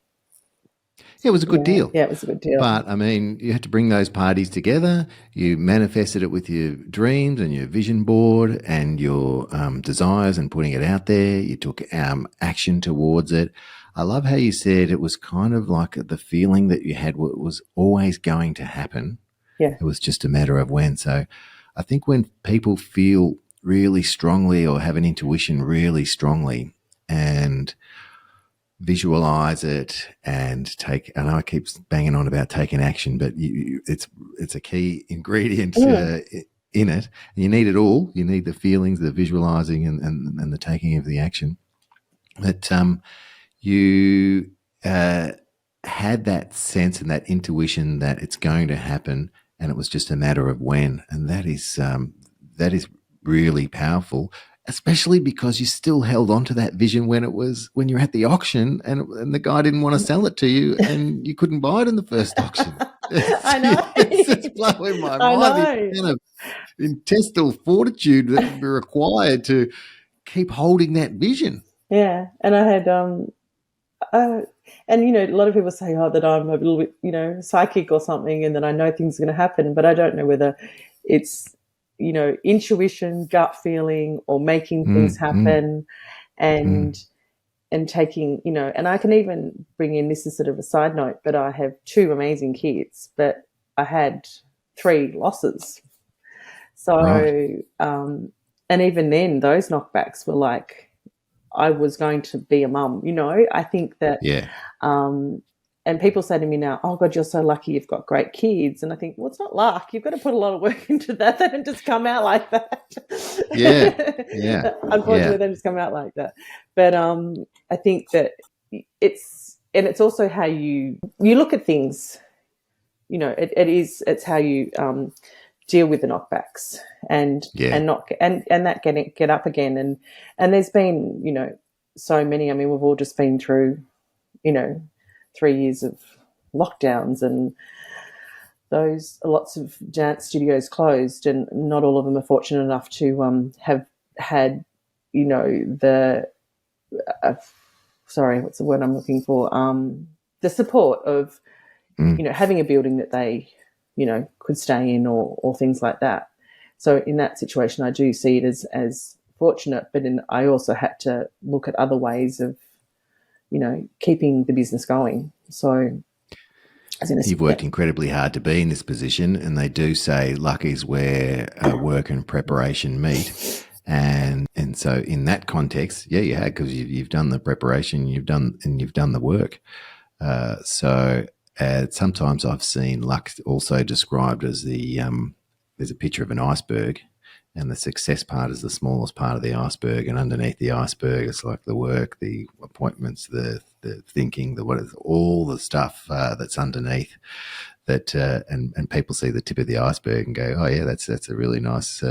It was a good
Yeah,
deal.
yeah, it was a good deal.
But I mean, you had to bring those parties together. You manifested it with your dreams and your vision board and your desires and putting it out there. You took action towards it. I love how you said it was kind of like the feeling that you had was always going to happen.
Yeah.
It was just a matter of when. So I think when people feel really strongly or have an intuition really strongly and visualize it and take, I know I keep banging on about taking action, but it's a key ingredient
Mm.
in it. You need it all. You need the feelings, the visualizing and the taking of the action. But you had that sense and that intuition that it's going to happen, and it was just a matter of when. And that is really powerful, especially because you still held on to that vision when you're at the auction and the guy didn't want to sell it to you and you couldn't buy it in the first auction.
I know.
It's just blowing my
I
mind the
know.
kind of intestinal fortitude that would be required to keep holding that vision.
Yeah, and I had uh, and a lot of people say, oh, that I'm a little bit, psychic or something, and that I know things are going to happen, but I don't know whether it's, intuition, gut feeling, or making things
Mm, mm,
happen,
mm.
and taking, and I can even bring in, this is sort of a side note, but I have two amazing kids, but I had three losses.
Right.
So, and even then, those knockbacks were like, I was going to be a mum. I think that,
Yeah.
um, and people say to me now, oh God, you're so lucky you've got great kids. And I think, well, it's not luck. You've got to put a lot of work into that. They don't just come out like that.
Yeah. Yeah.
Unfortunately,
Yeah.
they just come out like that. But I think that it's also how you look at things. It's how you deal with the knockbacks and
Yeah.
not and that get up again, and there's been so many. I mean, we've all just been through 3 years of lockdowns, and those lots of dance studios closed, and not all of them are fortunate enough to have had the uh, sorry, what's the word I'm looking for, the support of
Mm.
having a building that they could stay in, or things like that. So in that situation, I do see it as fortunate, but I also had to look at other ways of keeping the business going. So as in
You've
yeah.
worked incredibly hard to be in this position, and they do say luck is where work and preparation meet. And so in that context, yeah, you had, because you've done the preparation, you've done the work. So sometimes I've seen luck also described as there's a picture of an iceberg, and the success part is the smallest part of the iceberg, and underneath the iceberg, it's like the work, the appointments, the thinking, all the stuff that's underneath. That and people see the tip of the iceberg and go, oh yeah, that's a really nice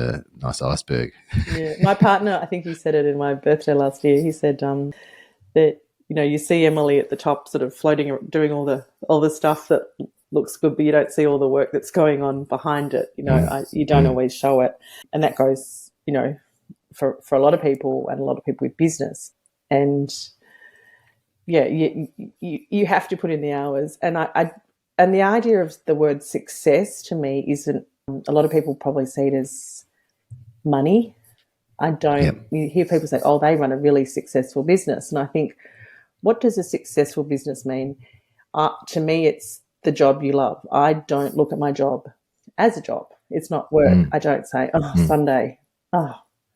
iceberg.
Yeah, my partner, I think he said it in my birthday last year. He said that you see Emily at the top, sort of floating, doing all the stuff that looks good, but you don't see all the work that's going on behind it. You don't
Mm.
always show it, and that goes for a lot of people, and a lot of people with business. And yeah, you have to put in the hours, and and the idea of the word success to me isn't. A lot of people probably see it as money. I don't.
Yep.
You hear people say, "Oh, they run a really successful business," and I think, what does a successful business mean? To me, it's the job you love. I don't look at my job as a job. It's not work.
Mm.
I don't say, "Oh,
Mm.
Sunday." Oh,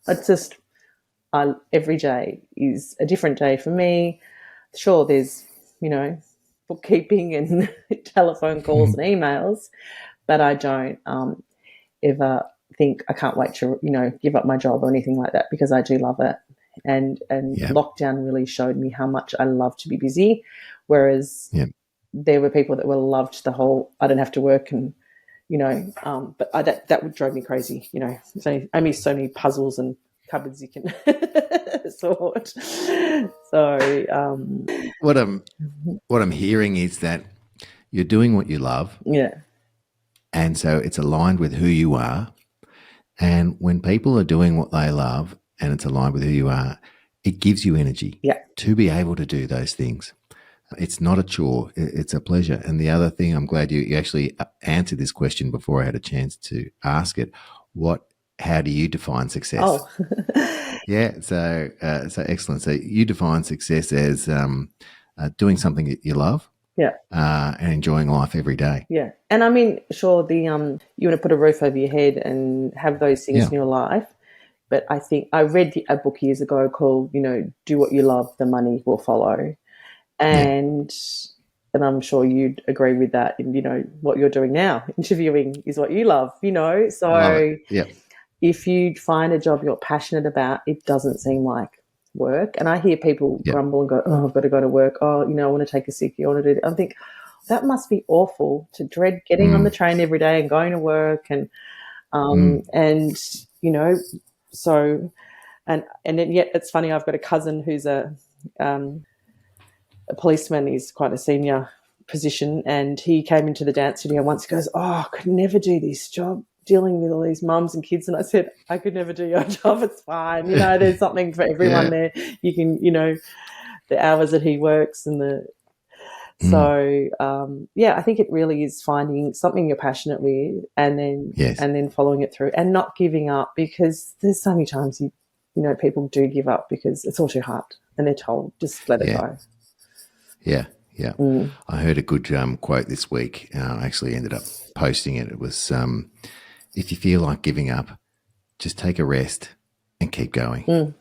it's just every day is a different day for me. Sure, there's bookkeeping and telephone calls and emails, but I don't ever think I can't wait to give up my job or anything like that, because I do love it. And
Yep.
lockdown really showed me how much I love to be busy, whereas
Yep.
there were people that were loved the whole I don't have to work, and but that would drive me crazy. There's only so many puzzles and cupboards you can sort. So
What I'm hearing is that you're doing what you love,
yeah,
and so it's aligned with who you are. And when people are doing what they love and it's aligned with who you are, it gives you energy
yeah,
to be able to do those things. It's not a chore, it's a pleasure. And the other thing, I'm glad you actually answered this question before I had a chance to ask it. How do you define success?
Oh,
Yeah, so excellent. So you define success as doing something that you love
yeah.
and enjoying life every day.
Yeah. And I mean, sure, you want to put a roof over your head and have those things
Yeah,
in your life. But I think I read a book years ago called, Do What You Love, the Money Will Follow.
yeah,
And I'm sure you'd agree with that. And, what you're doing now, interviewing is what you love,
love it.
So
Yeah,
if you find a job you're passionate about, it doesn't seem like work. And I hear people
yeah,
grumble and go, oh, I've got to go to work. Oh, I want to take a sickie. I want to do that. I think that must be awful to dread getting on the
mm,
train every day and going to work
mm,
and you know so and then yet it's funny. I've got a cousin who's a policeman. He's quite a senior position, and he came into the dance studio once. He goes, "Oh, I could never do this job." Dealing with all these mums and kids, and I said, I could never do your job. It's fine, there's something for everyone
yeah,
there. You can, the hours that he works and the
mm,
so yeah, I think it really is finding something you're passionate with, and
yes,
then following it through and not giving up, because there's so many times people do give up because it's all too hard and they're told just let it
yeah,
go.
yeah, yeah.
Mm.
I heard a good quote this week. I actually ended up posting it. It was, if you feel like giving up, just take a rest and keep going.
Mm.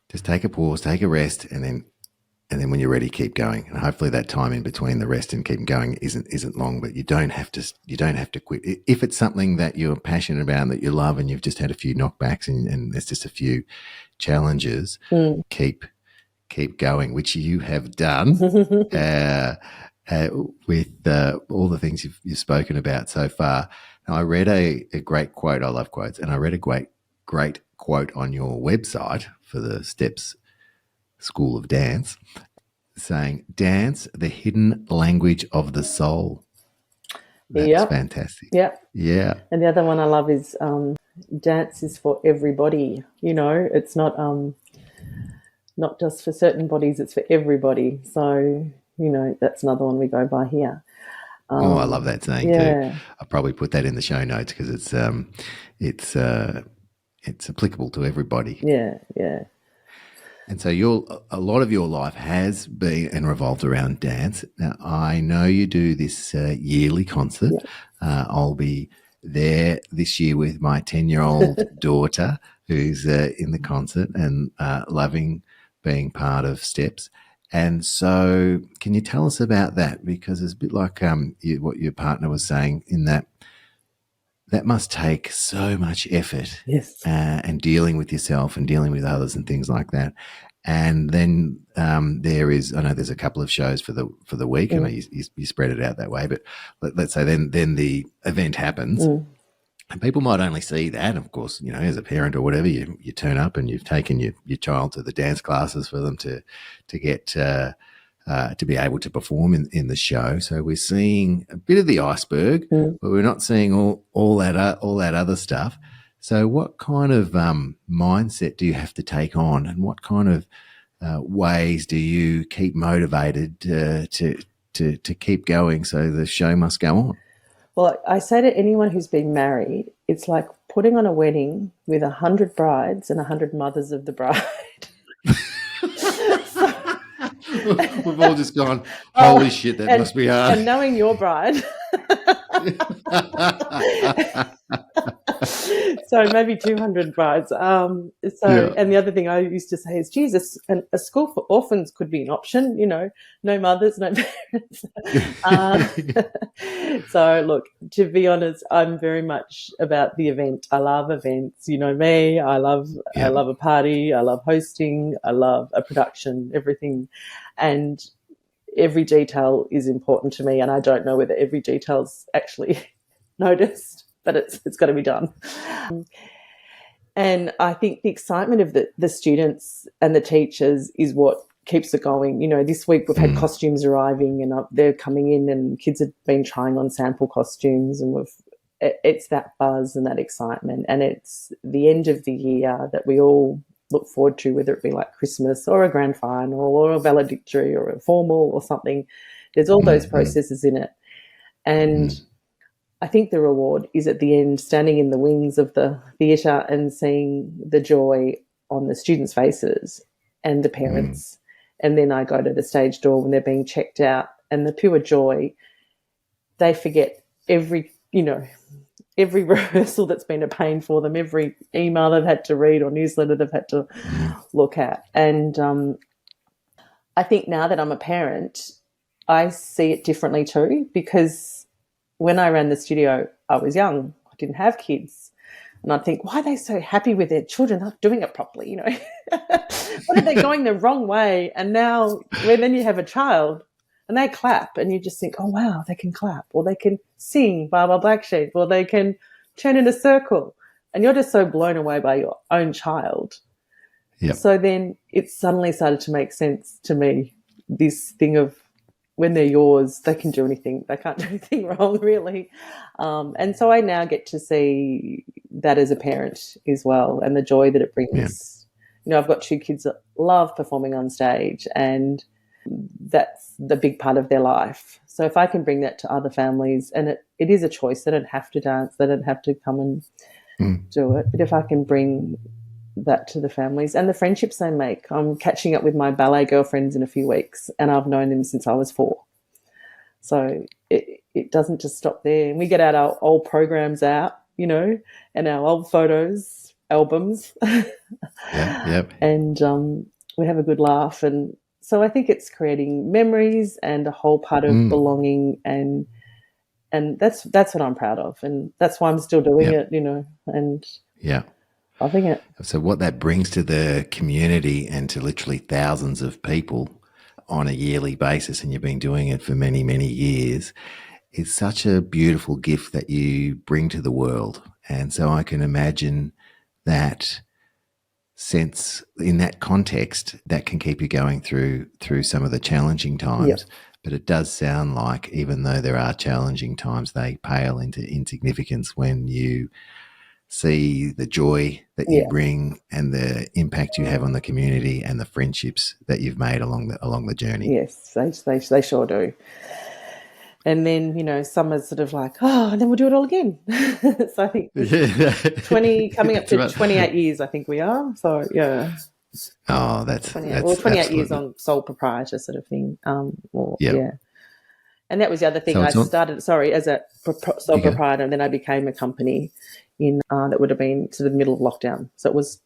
Just take a pause, take a rest, and then when you're ready, keep going. And hopefully that time in between the rest and keep going isn't long. But you don't have to quit. If it's something that you're passionate about and that you love, and you've just had a few knockbacks and there's just a few challenges,
Mm.
keep going, which you have done. Uh, with all the things you've spoken about so far. Now, I read a great quote. I love quotes, and I read a great quote on your website for the Steps School of Dance, saying, "Dance, the hidden language of the soul." That's
Yep.
fantastic.
Yep.
Yeah,
And the other one I love is dance is for everybody. It's not just for certain bodies, it's for everybody. So, that's another one we go by here.
oh, I love that saying too.
Yeah,
I'll probably put that in the show notes because it's it's applicable to everybody.
yeah, yeah.
And so a lot of your life has been and revolved around dance. Now, I know you do this yearly concert. I'll be there this year with my 10-year-old daughter who's in the concert and loving being part of Steps. And so can you tell us about that? Because it's a bit like what your partner was saying, in that must take so much effort
Yes.
and dealing with yourself and dealing with others and things like that. And then I know there's a couple of shows for the week. I know
Mm,
you spread it out that way, but let's say then the event happens.
mm,
And people might only see that. Of course, as a parent or whatever, you turn up and you've taken your child to the dance classes for them to get to be able to perform in the show. So we're seeing a bit of the iceberg,
mm.
but we're not seeing all that other stuff. So what kind of mindset do you have to take on, and what kind of ways do you keep motivated to keep going? So the show must go on.
Well, I say to anyone who's been married, it's like putting on a wedding with 100 brides and 100 mothers of the bride. So,
We've all just gone, holy
oh,
shit, that
and
must be hard.
and knowing your bride, so maybe 200 brides.
Yeah.
And the other thing I used to say is, Jesus, a school for orphans could be an option. No mothers, no parents. uh, so look, to be honest, I'm very much about the event. I love events. You know me. I
Yeah.
love a party. I love hosting. I love a production. Everything, and every detail is important to me. And I don't know whether every detail's actually noticed, but it's got to be done. And I think the excitement of the students and the teachers is what keeps it going. This week we've had
Mm.
costumes arriving, and they're coming in, and kids have been trying on sample costumes, and it's that buzz and that excitement, and it's the end of the year that we all look forward to, whether it be like Christmas or a grand final or a valedictory or a formal or something. There's all those processes in it. And I think the reward is at the end, standing in the wings of the theatre and seeing the joy on the students' faces and the parents. And then I go to the stage door when they're being checked out, and the pure joy, they forget every rehearsal that's been a pain for them, every email they've had to read or newsletter they've had to look at. And I think now that I'm a parent, I see it differently too, because when I ran the studio, I was young. I didn't have kids. And I'd think, why are they so happy with their children not doing it properly? What are they going the wrong way? And now, then you have a child and they clap, and you just think, oh, wow, they can clap, or they can sing Baba Black Sheep, or they can turn in a circle. And you're just so blown away by your own child.
Yep.
So then it suddenly started to make sense to me, this thing of when they're yours, they can do anything. They can't do anything wrong, really. And so I now get to see that as a parent as well, and the joy that it brings. Yeah. I've got 2 kids that love performing on stage, and that's the big part of their life. So if I can bring that to other families, and it is a choice, they don't have to dance, they don't have to come and do it. But if I can bring that to the families and the friendships they make. I'm catching up with my ballet girlfriends in a few weeks, and I've known them since I was 4. So it doesn't just stop there. And we get out our old programs out, and our old photos, albums.
Yep.
And we have a good laugh. And so I think it's creating memories and a whole part of belonging, and that's what I'm proud of. And that's why I'm still doing it, and loving it.
So what that brings to the community and to literally thousands of people on a yearly basis, and you've been doing it for many, many years, is such a beautiful gift that you bring to the world. And so I can imagine that sense in that context that can keep you going through some of the challenging times.
Yep.
But it does sound like, even though there are challenging times, they pale into insignificance when you see the joy that you bring and the impact you have on the community and the friendships that you've made along the journey.
Yes, they sure do. And then, some are sort of like, oh, and then we'll do it all again. So I think 20, coming up to 28 years, I think we are. So, yeah.
Oh, that's
28 years on sole proprietor sort of thing. Yeah. And that was the other thing. I started, as a sole proprietor, and then I became a company that would have been sort of middle of lockdown. So it was,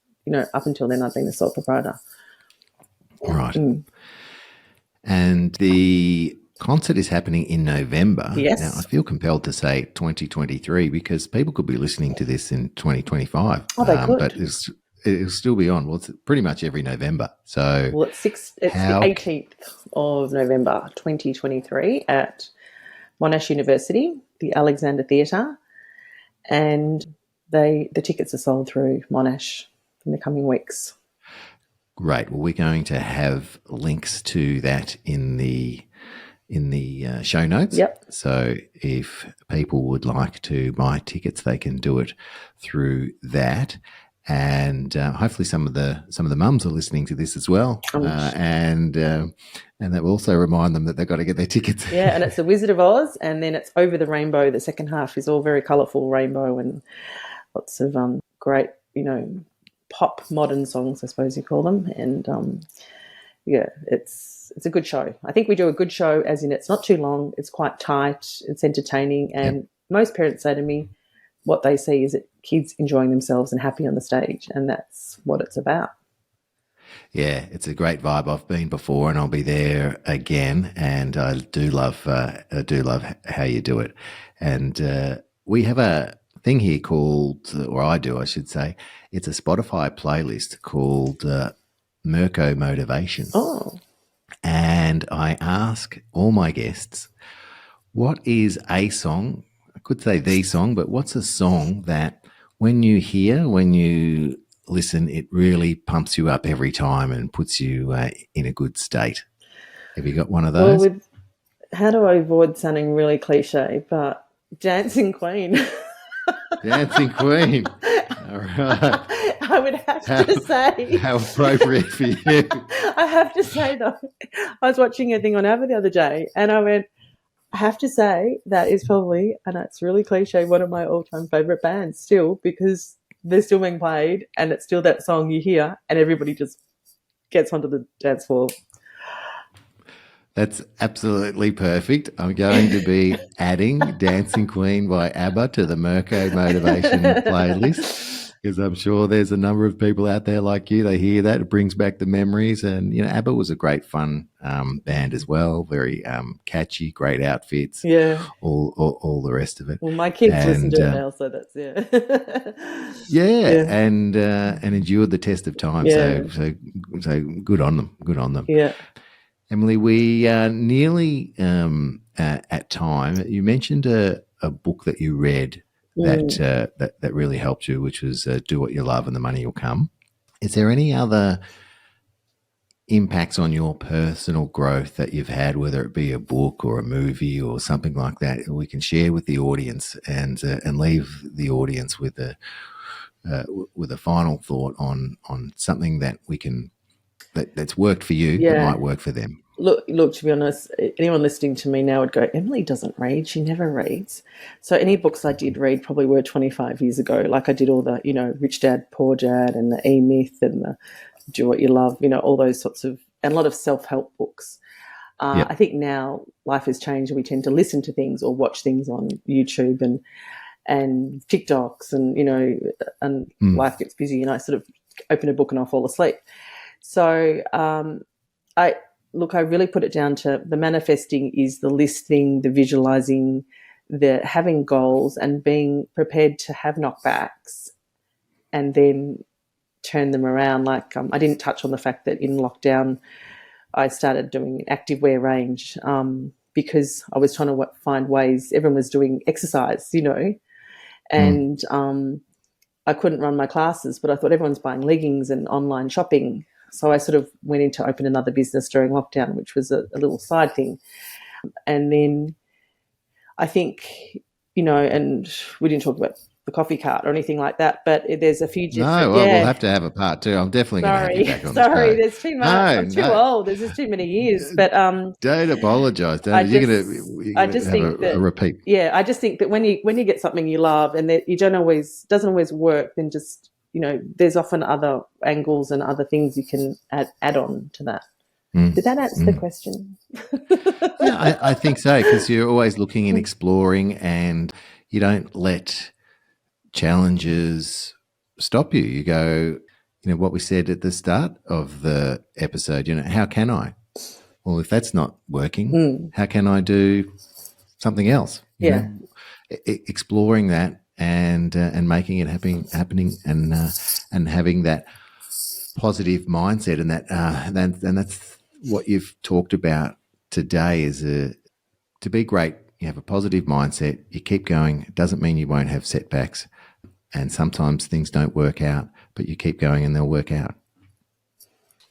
up until then I'd been a sole proprietor.
Right. And the concert is happening in November.
Yes.
Now, I feel compelled to say 2023 because people could be listening to this in 2025.
Oh, they could.
But it'll still be on. Well, it's pretty much every November. So,
it's the 18th of November 2023 at Monash University, the Alexander Theatre, and the tickets are sold through Monash in the coming weeks.
Great. Well, we're going to have links to that in the show notes.
Yep.
So if people would like to buy tickets, they can do it through that. And hopefully some of the mums are listening to this as well, and that will also remind them that they've got to get their tickets.
Yeah, and it's The Wizard of Oz, and then it's Over the Rainbow. The second half is all very colourful rainbow and lots of great, pop modern songs, I suppose you call them. And it's a good show. I think we do a good show, as in it's not too long, it's quite tight, it's entertaining, and most parents say to me, what they see is that kids enjoying themselves and happy on the stage, and that's what it's about.
Yeah, it's a great vibe. I've been before, and I'll be there again. And I do love how you do it. And we have a thing here called, or I do, I should say, it's a Spotify playlist called Mirko Motivation.
Oh,
and I ask all my guests, what is a song? I could say the song, but what's a song that when you listen, it really pumps you up every time and puts you in a good state? Have you got one of those?
Well, how do I avoid sounding really cliche, but Dancing Queen.
Dancing Queen. All right.
I would have to say.
How appropriate for you.
I have to say, though, I was watching a thing on ABBA the other day, and I went, I have to say that is probably, and it's really cliche, one of my all-time favourite bands still, because they're still being played, and it's still that song you hear, and everybody just gets onto the dance floor.
That's absolutely perfect. I'm going to be adding Dancing Queen by ABBA to the Mirko Motivation playlist, because I'm sure there's a number of people out there like you. They hear that, it brings back the memories. And, you know, ABBA was a great fun band as well, very catchy, great outfits, all the rest of it.
Well, my kids listen to it now, so that's,
and endured the test of time. So good on them. Good on them.
Yeah.
Emily, we are nearly at time. You mentioned a book that you read that really helped you, which was Do What You Love and the Money Will Come. Is there any other impacts on your personal growth that you've had, whether it be a book or a movie or something like that, we can share with the audience and leave the audience with a final thought on something that we can that's worked for you that might work for them?
Look, to be honest, anyone listening to me now would go, Emily doesn't read. She never reads. So any books I did read probably were 25 years ago. Like I did all the, Rich Dad, Poor Dad and the E-Myth and the Do What You Love, all those sorts of, and a lot of self-help books. I think now life has changed and we tend to listen to things or watch things on YouTube and TikToks and, life gets busy and I sort of open a book and I fall asleep. So I really put it down to the manifesting is the listening, the visualizing, the having goals and being prepared to have knockbacks and then turn them around. Like I didn't touch on the fact that in lockdown I started doing an activewear range because I was trying to find ways. Everyone was doing exercise, and I couldn't run my classes, but I thought everyone's buying leggings and online shopping. So I sort of went in to open another business during lockdown, which was a little side thing. And then I think, and we didn't talk about the coffee cart or anything like that, but there's a few different...
No, we'll have to have a part two. I'm definitely going to have you back on the show.
Sorry, there's too much. I'm too old. There's just too many years. But
don't apologise. You're going to have a repeat.
Yeah, I just think that when you get something you love and that you doesn't always work, then just... there's often other angles and other things you can add on to that. Did that answer the question?
Yeah, I think so, because you're always looking and exploring and you don't let challenges stop you. You go, what we said at the start of the episode, how can I? Well, if that's not working, how can I do something else? Exploring that and making it happening and having that positive mindset and that's what you've talked about today is to be great. You have a positive mindset. You keep going. It doesn't mean you won't have setbacks, and sometimes things don't work out, but you keep going and they'll work out.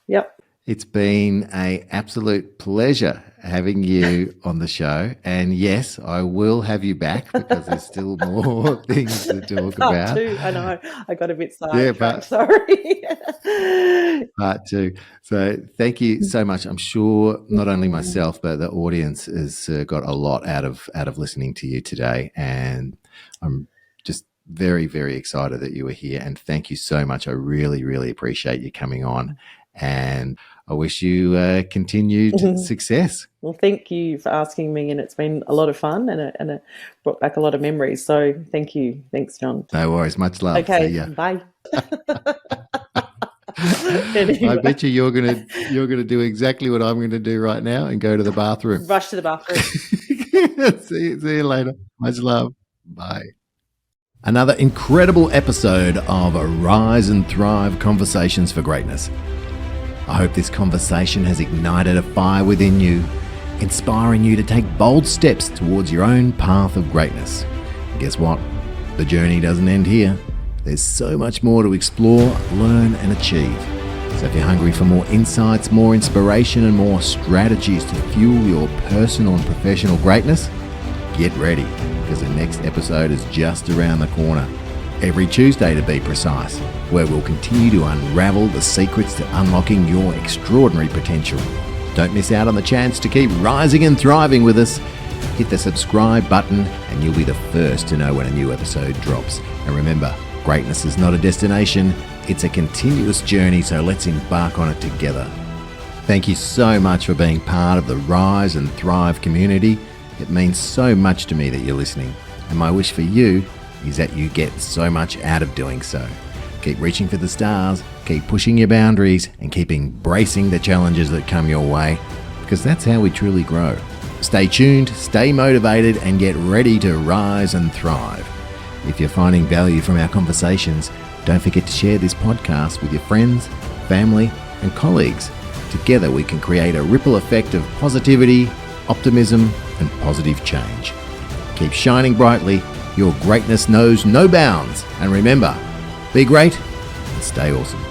Yep.
It's been an absolute pleasure having you on the show. And yes, I will have you back because there's still more things to talk about.
Part two, I know. I got a bit sidetracked. Sorry.
Part two. So thank you so much. I'm sure not only myself, but the audience has got a lot out of listening to you today. And I'm just very, very excited that you were here. And thank you so much. I really, really appreciate you coming on. And I wish you continued success.
Well, thank you for asking me, and it's been a lot of fun, and it brought back a lot of memories. So, thank you. Thanks, John.
No worries. Much love.
Okay, bye. Anyway.
I bet you're gonna do exactly what I'm going to do right now and go to the bathroom.
Rush to the bathroom.
See you later. Much love. Bye. Another incredible episode of Rise and Thrive Conversations for Greatness. I hope this conversation has ignited a fire within you, inspiring you to take bold steps towards your own path of greatness. And guess what? The journey doesn't end here. There's so much more to explore, learn, and achieve. So if you're hungry for more insights, more inspiration, and more strategies to fuel your personal and professional greatness, get ready, because the next episode is just around the corner. every Tuesday to be precise, where we'll continue to unravel the secrets to unlocking your extraordinary potential. Don't miss out on the chance to keep rising and thriving with us. Hit the subscribe button and you'll be the first to know when a new episode drops. And remember, greatness is not a destination, it's a continuous journey, so let's embark on it together. Thank you so much for being part of the Rise and Thrive community. It means so much to me that you're listening. And my wish for you is that you get so much out of doing so. Keep reaching for the stars, keep pushing your boundaries, and keep embracing the challenges that come your way, because that's how we truly grow. Stay tuned, stay motivated, and get ready to rise and thrive. If you're finding value from our conversations, don't forget to share this podcast with your friends, family, and colleagues. Together we can create a ripple effect of positivity, optimism, and positive change. Keep shining brightly. Your greatness knows no bounds. And remember, be great and stay awesome.